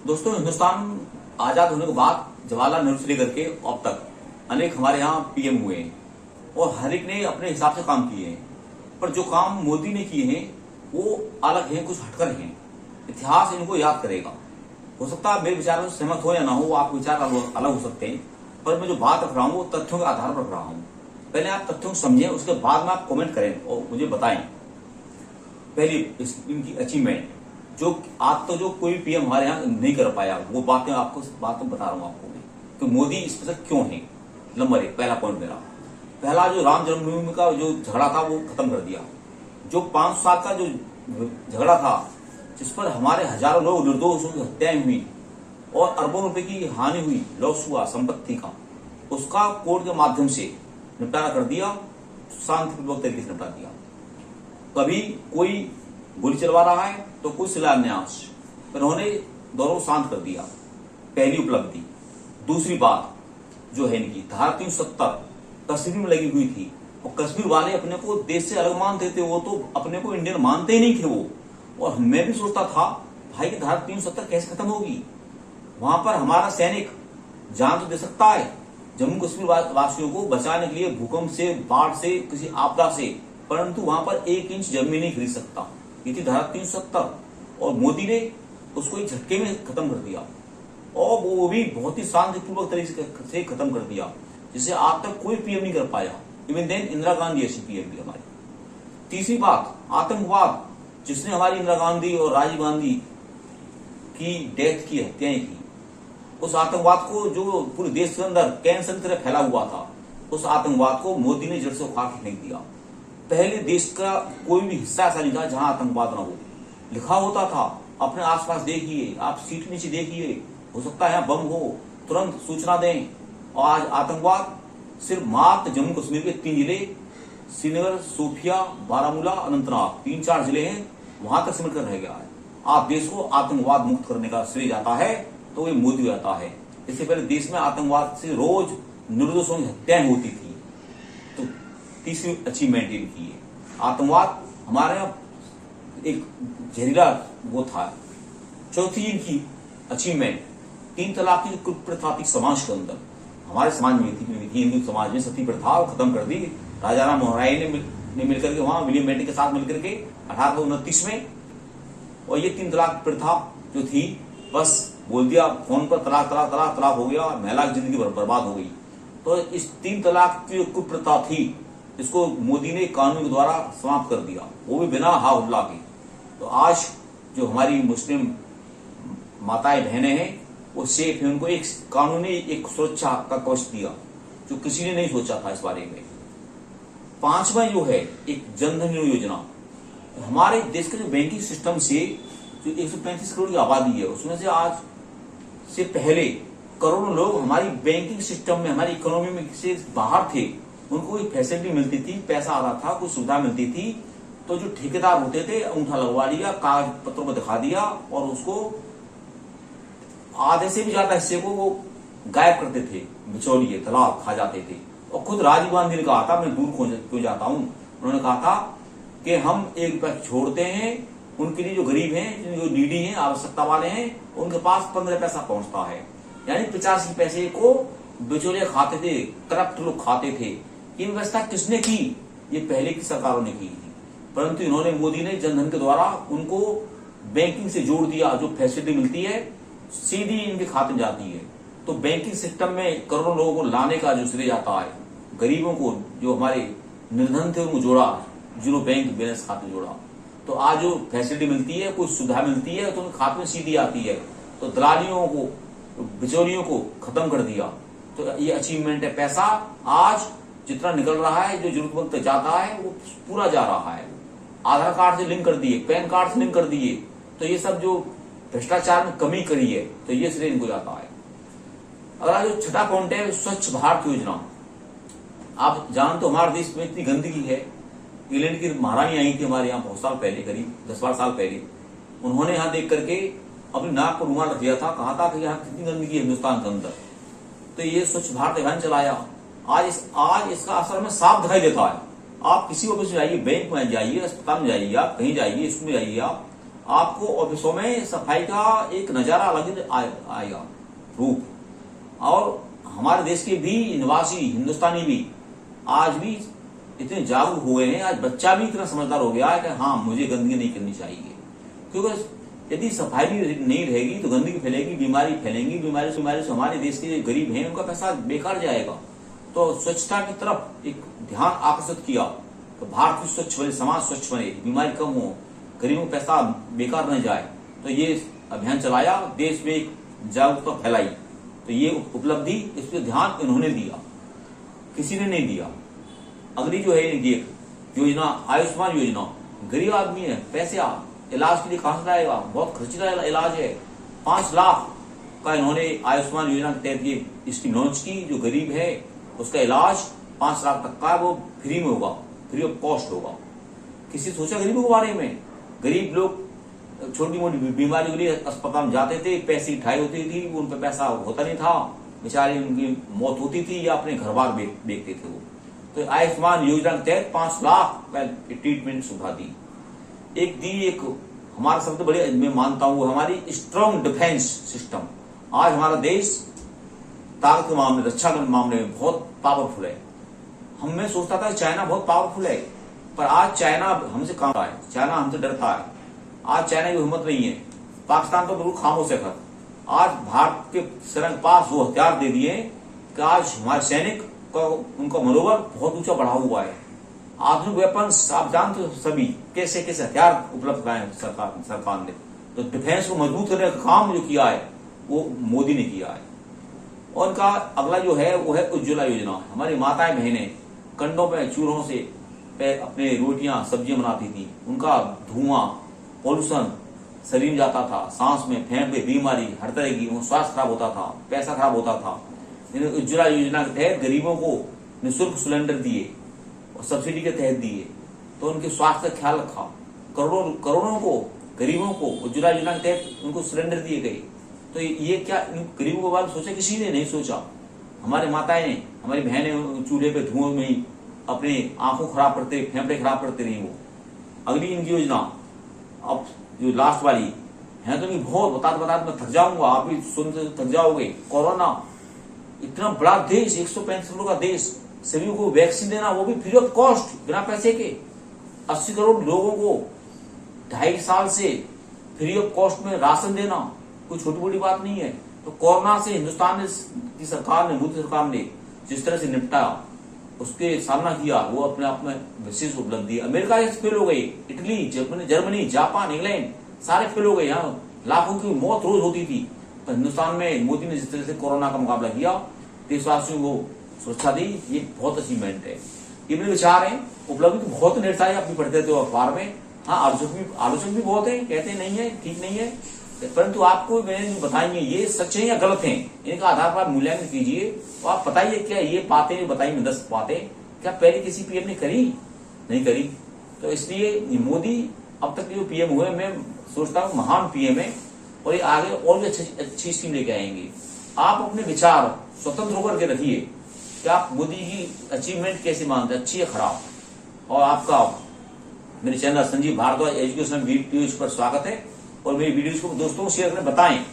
दोस्तों, हिंदुस्तान आजाद होने के बाद जवाहरलाल नेहरू से लेकर के अब तक अनेक हमारे यहाँ पीएम हुए हैं और हर एक ने अपने हिसाब से काम किए हैं। पर जो काम मोदी ने किए हैं वो अलग हैं, कुछ हटकर हैं। इतिहास इनको याद करेगा। हो सकता है मेरे विचारों से सहमत हो या ना हो, आपके विचार अलग हो सकते हैं, पर मैं जो बात रख रहा हूँ वो तथ्यों के आधार पर रख रहा हूँ। पहले आप तथ्यों को समझें, उसके बाद में आप कमेंट करें और मुझे बताएं। पहली इनकी अचीवमेंट जो आज तो जो कोई पीएम हमारे यहाँ नहीं कर पाया, वो बातें बता रहा हूँ आपको कि मोदी इस पर क्यों है। नंबर 1 पहला पॉइंट मेरा, पहला जो राम जन्मभूमि का जो झगड़ा था वो खत्म कर दिया। जो 5 साल का जो झगड़ा था जिस पर हमारे हजारों लोग निर्दोष हत्याएं हुई और अरबों रुपए की हानि हुई, लॉस हुआ संपत्ति का, उसका कोर्ट के माध्यम से निपटारा कर दिया, शांतिपूर्वक तरीके से निपटा दिया। कभी कोई गोली चलवा रहा है तो कोई शिलान्यास, उन्होंने दोनों शांत कर दिया। पहली उपलब्धि। दूसरी बात जो है इनकी धारा 370 कश्मीर में लगी हुई थी और कश्मीर वाले अपने को देश से अलग मानते थे, वो तो अपने को इंडियन मानते ही नहीं थे वो। और मैं भी सोचता था भाई की धारा 370 कैसे खत्म होगी, वहां पर हमारा सैनिक जान तो दे सकता है जम्मू कश्मीर वासियों को बचाने के लिए भूकंप से, बाढ़ से, किसी आपदा से, परंतु वहां पर 1 इंच जमीन नहीं खरीद सकता। ये थी धारा 370 और मोदी ने उसको एक झटके में खत्म कर दिया और वो भी बहुत ही शांतिपूर्वक तरीके से खत्म कर दिया, जिसे आज तक कोई पीएम नहीं कर पाया। इवन देन इंदिरा गांधी ऐसी पीएम भी हमारी। तीसरी बात, आतंकवाद, जिसने हमारी इंदिरा गांधी और राजीव गांधी की डेथ की, हत्याएं की, उस आतंकवाद को जो पूरे देश के अंदर कैंसर की तरह फैला हुआ था, उस आतंकवाद को मोदी ने जड़ से उखाड़ के फेंक दिया। पहले देश का कोई भी हिस्सा ऐसा नहीं था जहां आतंकवाद ना हो। लिखा होता था अपने आसपास देखिए, आप सीट नीचे देखिए, हो सकता है बम हो, तुरंत सूचना दें। और आज आतंकवाद सिर्फ मात्र जम्मू कश्मीर के 3 जिले, श्रीनगर, सोफिया, बारामूला, अनंतनाग, 3-4 जिले हैं, वहां तक सिमट कर रह गया है। आप देश को आतंकवाद मुक्त करने का श्रेय जाता है तो ये मोदी आता है। इससे पहले देश में आतंकवाद से रोज निर्दोषों की हत्याएं होती थी। तो तीसरी अचीवमेंट इनकी है, आतंकवाद हमारे यहाँ एक जहरीला वो था। चौथी इनकी अचीवमेंट 3 तलाक की जो कुप्रथा थी समाज के अंदर, हमारे समाज में थी, हिंदू समाज में सती प्रथा खत्म कर दी। राजा राम मोहन राय ने मिलकर के वहां विलियम बेंटिक के साथ मिलकर के 1829 में। और ये 3 तलाक प्रथा जो थी, बस बोल दिया फोन पर तलाक तलाक तलाक तलाक हो गया, महिला की जिंदगी बर्बाद हो गई। तो इस 3 तलाक की कुप्रथा थी, इसको मोदी ने कानून के द्वारा समाप्त कर दिया, वो भी बिना हा हुल्ला के। तो आज जो हमारी मुस्लिम माताएं बहनें हैं वो सेफ है, उनको एक कानून ने एक सुरक्षा का कवच दिया जो किसी ने नहीं सोचा था इस बारे में। 5वां जो है एक जनधन योजना। हमारे देश के जो बैंकिंग सिस्टम से जो 135 करोड़ की आबादी है, उसमें से आज से पहले करोड़ों लोग हमारी बैंकिंग सिस्टम में, हमारी इकोनॉमी में से बाहर थे। उनको एक फैसिलिटी मिलती थी, पैसा आ रहा था, कुछ सुविधा मिलती थी, तो जो ठेकेदार होते थे अंगूठा लगवा लिया, कागज पत्रों को दिखा दिया और उसको आधे से भी ज्यादा हिस्से को वो गायब करते थे, बिचौलिए दलाल खा जाते थे। और खुद राजीव गांधी ने कहा था, मैं दूर क्यों जाता हूं, उन्होंने कहा था कि हम 1 रुपया छोड़ते हैं उनके लिए जो गरीब हैं, जो नीडी हैं, आवश्यकता वाले हैं, उनके पास 15 पैसा पहुंचता है। यानी 85 पैसे को बिचौलिए खाते थे, करप्ट लोग खाते थे। ये व्यवस्था किसने की? ये पहले की सरकारों ने की थी, परंतु इन्होंने, मोदी ने जनधन के द्वारा उनको बैंकिंग से जोड़ दिया। जो फैसिलिटी मिलती है सीधी इनके खाते में जाती है। तो बैंकिंग सिस्टम में करोड़ों लोगों को लाने का जो श्रेय जाता है, गरीबों को जो हमारे निर्धन थे उनको जोड़ा, जीरो बैंक बैलेंस खाते जोड़ा। तो आज जो फैसिलिटी मिलती है, कुछ सुविधा मिलती है तो उनके खाते में सीधी आती है। तो दलालियों को, बिचौलियों को खत्म कर दिया। तो ये अचीवमेंट है। पैसा आज जितना निकल रहा है, जो जरूरतमंद तक जाता है, वो पूरा जा रहा है। आधार कार्ड से लिंक कर दिए, पैन कार्ड से लिंक कर दिए, तो ये सब जो भ्रष्टाचार में कमी करी है, तो ये श्रेय इनको जाता है। अगला जो छठा पॉइंट है स्वच्छ भारत योजना। आप जानते हो हमारे देश में इतनी गंदगी है। इंग्लैंड की महारानी आई थी हमारे यहाँ बहुत साल पहले, करीब 10-12 साल पहले। उन्होंने यहाँ देख करके अपनी नाक पर रुमाल रख दिया था, कहा था कि यहाँ कितनी गंदगी है हिंदुस्तान के अंदर। तो ये स्वच्छ भारत अभियान चलाया। आज इसका असर हमें साफ दिखाई देता है। आप किसी ऑफिस में जाइए, बैंक में जाइए, अस्पताल में जाइए, आप कहीं जाइए, स्कूल में जाइए, आपको ऑफिसों में सफाई का एक नजारा अलग ही आएगा रूप। और हमारे देश के भी निवासी हिंदुस्तानी भी आज भी इतने जागरूक हुए हैं, आज बच्चा भी इतना समझदार हो गया है कि हाँ मुझे गंदगी नहीं करनी चाहिए। क्योंकि यदि सफाई भी नहीं रहेगी तो गंदगी फैलेगी, बीमारी फैलेंगी, बीमारी से हमारे देश के गरीब हैं उनका पैसा बेकार जाएगा। तो स्वच्छता की तरफ एक ध्यान आकर्षित किया तो भारत भी स्वच्छ बने, समाज स्वच्छ बने, बीमारी कम हो, गरीबों को पैसा बेकार न जाए। तो ये अभियान चलाया, देश में एक जागरूकता फैलाई। तो ये उपलब्धि, इस पर ध्यान इन्होंने दिया, किसी ने नहीं दिया। अगली जो है ये योजना आयुष्मान योजना, गरीब आदमी है, पैसे इलाज के लिए कहां से लाएगा, बहुत खर्चीला इलाज है। 5 लाख का इन्होंने आयुष्मान योजना के तहत ये स्कीम लॉन्च की। जो गरीब है उसका इलाज 5 लाख तक का वो फ्री में होगा, फ्री ऑफ कॉस्ट होगा। किसी सोचा गरीबों के बारे में? गरीब लोग छोटी मोटी बीमारी के लिए अस्पताल में जाते थे, पैसे की ठाई होती थी, उन पर पैसा होता नहीं था, बेचारे उनकी मौत होती थी या अपने घर बार बेचते थे वो। तो आयुष्मान योजना के तहत 5 लाख ट्रीटमेंट सुविधा दी। एक हमारा सबसे बड़े मैं मानता हूं हमारी स्ट्रांग डिफेंस सिस्टम। आज हमारा देश ताकत के मामले, रक्षा के मामले में बहुत पावरफुल है। मैं सोचता था चाइना बहुत पावरफुल है, पर आज चाइना हमसे कम रहा है, चाइना हमसे डरता है। आज चाइना की हिम्मत नहीं है। पाकिस्तान तो बिल्कुल खामोश है। आज भारत के सेना के पास वो हथियार दे दिए कि आज हमारे सैनिक का उनका मनोबल बहुत ऊंचा बढ़ा हुआ है। आधुनिक वेपन्स आप जानते हो सभी कैसे कैसे हथियार उपलब्ध कराए सरकार ने। तो डिफेंस को मजबूत करने का काम जो किया है वो मोदी ने किया है। और उनका अगला जो है वो है उज्ज्वला योजना। हमारी माताएं बहनें कंडों पे चूल्हों से अपने रोटियां सब्जियां बनाती थी, उनका धुआं पॉल्यूशन शरीर में जाता था, सांस में फेफड़े बीमारी हर तरह की, स्वास्थ्य खराब होता था, पैसा खराब होता था। उज्ज्वला योजना के तहत गरीबों को निःशुल्क सिलेंडर दिए और सब्सिडी के तहत दिए, तो उनके स्वास्थ्य का ख्याल रखा। करोड़ों को गरीबों को उज्ज्वला योजना के तहत उनको सिलेंडर दिए गए। तो ये क्या गरीबों के बारे में सोचा? किसी ने नहीं सोचा। हमारे माताएं ने, हमारी बहनें चूल्हे पे धुआं में ही अपने आंखों खराब करते, फेफड़े खराब करते रही वो। अगली इनकी योजना अब जो लास्ट वाली है तो बहुत बता मैं थक जाऊंगा, आप भी सुनते थक जाओगे। कोरोना इतना बड़ा देश, 165 करोड़ का देश, सभी को वैक्सीन देना, वो भी फ्री ऑफ कॉस्ट, बिना पैसे के। 80 करोड़ लोगों को 2.5 साल से फ्री ऑफ कॉस्ट में राशन देना कोई छोटी मोटी बात नहीं है। तो कोरोना से हिंदुस्तान की सरकार ने, मोदी सरकार ने जिस तरह से निपटा, उसके सामना किया, वो अपने आप में विशेष उपलब्धि। अमेरिका फेल हो गई, इटली, जर्मनी, जापान, इंग्लैंड सारे फेल हो गए। यहाँ लाखों की मौत रोज होती थी। तो हिंदुस्तान में मोदी ने जिस तरह से कोरोना का मुकाबला किया, देशवासियों को सुरक्षा दी, ये बहुत अचीवमेंट है। ये मेरे विचार है। उपलब्धि तो बहुत ढेर सारी आप भी पढ़ते थे अखबार में। हाँ, आलोचक भी बहुत है, कहते नहीं है, ठीक नहीं है, परंतु आपको मैंने जो बताएंगे ये सच है या गलत है, इनका आधार पर आप मूल्यांकन कीजिए। तो आप बताइए क्या ये बातें बताई मैं 10 बातें क्या पहले किसी पीएम ने करी? नहीं करी। तो इसलिए मोदी अब तक जो पीएम हुए, मैं सोचता हूँ महान पीएम है और ये आगे और भी अच्छी स्कीम लेके आएंगे। आप अपने विचार स्वतंत्र होकर के रखिए कि आप मोदी की अचीवमेंट कैसे मानते हैं, अच्छी है खराब। और आपका मेरे channel Sanjeev Bhardwaj education videos पर स्वागत है। और मेरी वीडियोज को दोस्तों को शेयर करें, बताएं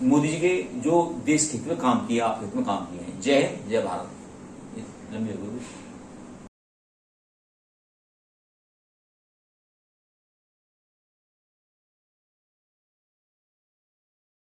मोदी जी के जो देश के हित में काम किया, आप हित में काम किए हैं। जय हिंद, जय भारत।